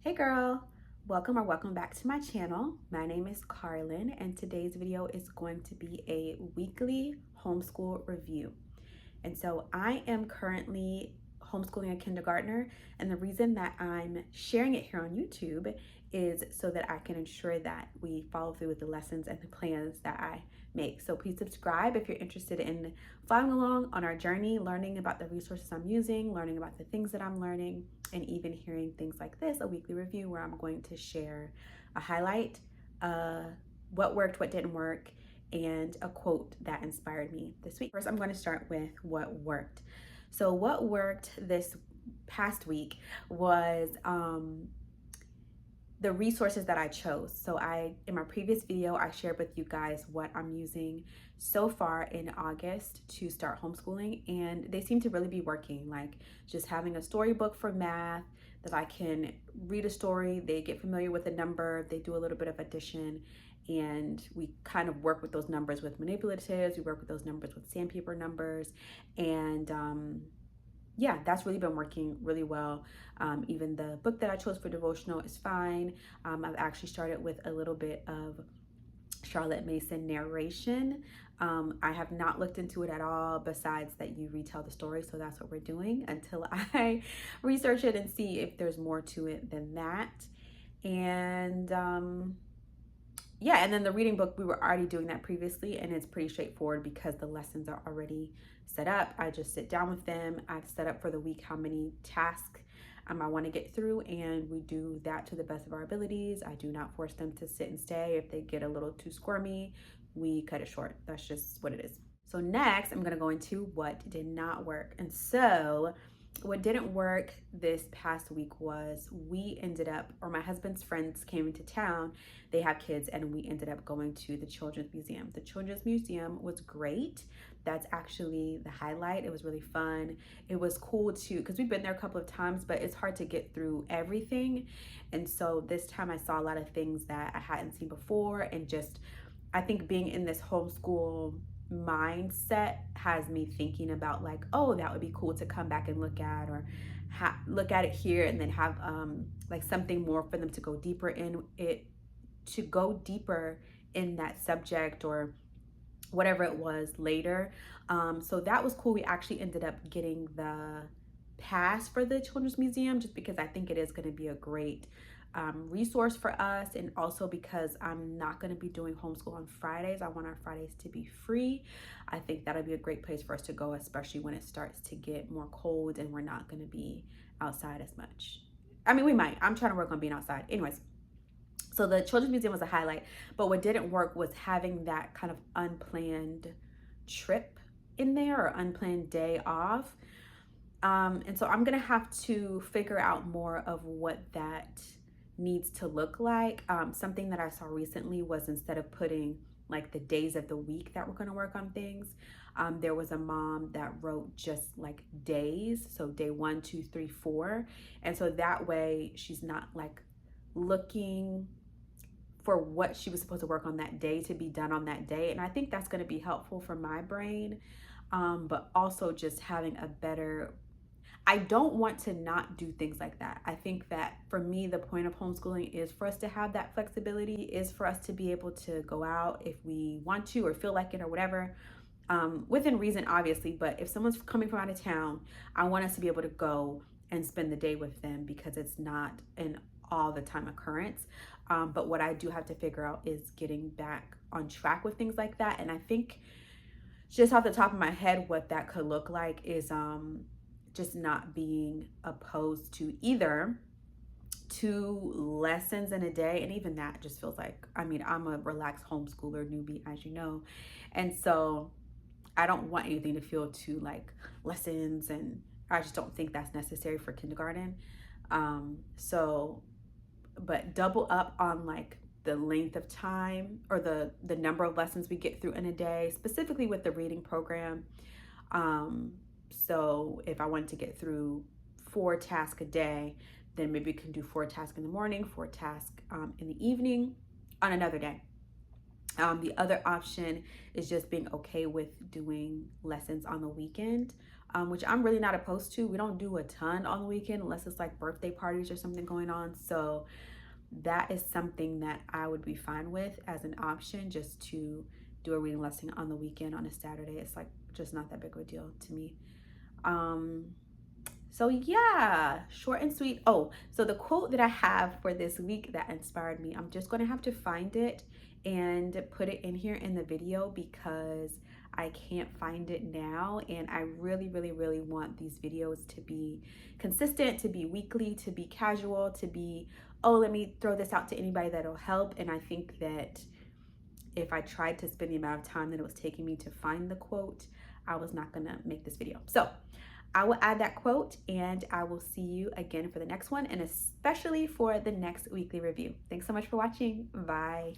Hey girl, welcome back to my channel. My name is Carlin and today's video is going to be a weekly homeschool review. And so I am currently homeschooling a kindergartner, and the reason that I'm sharing it here on YouTube is so that I can ensure that we follow through with the lessons and the plans that I make. So please subscribe if you're interested in following along on our journey, learning about the resources I'm using, learning about the things that I'm learning, and even hearing things like this, a weekly review where I'm going to share a highlight, what worked, what didn't work, and a quote that inspired me this week. First, I'm going to start with what worked. So what worked this past week was the resources that I chose. So in my previous video, I shared with you guys what I'm using so far in August to start homeschooling, and they seem to really be working. Like just having a storybook for math that I can read a story, they get familiar with a number, they do a little bit of addition, and we kind of work with those numbers with manipulatives, we work with those numbers with sandpaper numbers, and yeah, that's really been working really well. Even the book that I chose for devotional is fine. I've actually started with a little bit of Charlotte Mason narration. I have not looked into it at all besides that you retell the story, so that's what we're doing until I research it and see if there's more to it than that. And yeah, and then the reading book, we were already doing that previously, and it's pretty straightforward because the lessons are already set up. I just sit down with them. I've set up for the week how many tasks I want to get through, and we do that to the best of our abilities. I do not force them to sit and stay. If they get a little too squirmy, we cut it short. That's just what it is. So next, I'm going to go into what did not work. And so what didn't work this past week was we ended up, or my husband's friends came into town. They have kids, and we ended up going to the Children's Museum. The Children's Museum was great. That's actually the highlight. It was really fun. It was cool too, because we've been there a couple of times, but it's hard to get through everything. And so this time I saw a lot of things that I hadn't seen before, and just, I think being in this homeschool mindset has me thinking about like, oh, that would be cool to come back and look at, or look at it here and then have like something more for them to go deeper in it, to go deeper in that subject or whatever it was later. So that was cool. We actually ended up getting the pass for the Children's Museum just because I think it is going to be a great resource for us, and also because I'm not going to be doing homeschool on Fridays. I want our Fridays to be free. I think that'll be a great place for us to go, especially when it starts to get more cold and we're not going to be outside as much. I mean, we might. I'm trying to work on being outside. Anyways, so the Children's Museum was a highlight, but what didn't work was having that kind of unplanned trip in there, or unplanned day off. And so I'm gonna have to figure out more of what that needs to look like. Something that I saw recently was, instead of putting like the days of the week that we're going to work on things, there was a mom that wrote just like days, so day 1, 2, 3, 4, and so that way she's not like looking for what she was supposed to work on that day to be done on that day. And I think that's going to be helpful for my brain, but also just having a better, I don't want to not do things like that. I think that for me, the point of homeschooling is for us to have that flexibility, is for us to be able to go out if we want to or feel like it or whatever, within reason, obviously. But if someone's coming from out of town, I want us to be able to go and spend the day with them, because it's not an all the time occurrence. But what I do have to figure out is getting back on track with things like that. And I think just off the top of my head, what that could look like is just not being opposed to either 2 lessons in a day. And even that just feels like, I mean, I'm a relaxed homeschooler newbie, as you know. And so I don't want anything to feel too like lessons, and I just don't think that's necessary for kindergarten. But double up on like the length of time, or the number of lessons we get through in a day, specifically with the reading program. So if I wanted to get through 4 tasks a day, then maybe we can do 4 tasks in the morning, 4 tasks in the evening on another day. The other option is just being okay with doing lessons on the weekend. which I'm really not opposed to. We don't do a ton on the weekend unless it's like birthday parties or something going on. So that is something that I would be fine with as an option, just to do a reading lesson on the weekend on a Saturday. It's like just not that big of a deal to me. So yeah, short and sweet. Oh, so the quote that I have for this week that inspired me, I'm just going to have to find it and put it in here in the video because I can't find it now. And I really, really, really want these videos to be consistent, to be weekly, to be casual, to be, oh, let me throw this out to anybody that'll help. And I think that if I tried to spend the amount of time that it was taking me to find the quote, I was not gonna make this video. So I will add that quote and I will see you again for the next one, and especially for the next weekly review. Thanks so much for watching. Bye.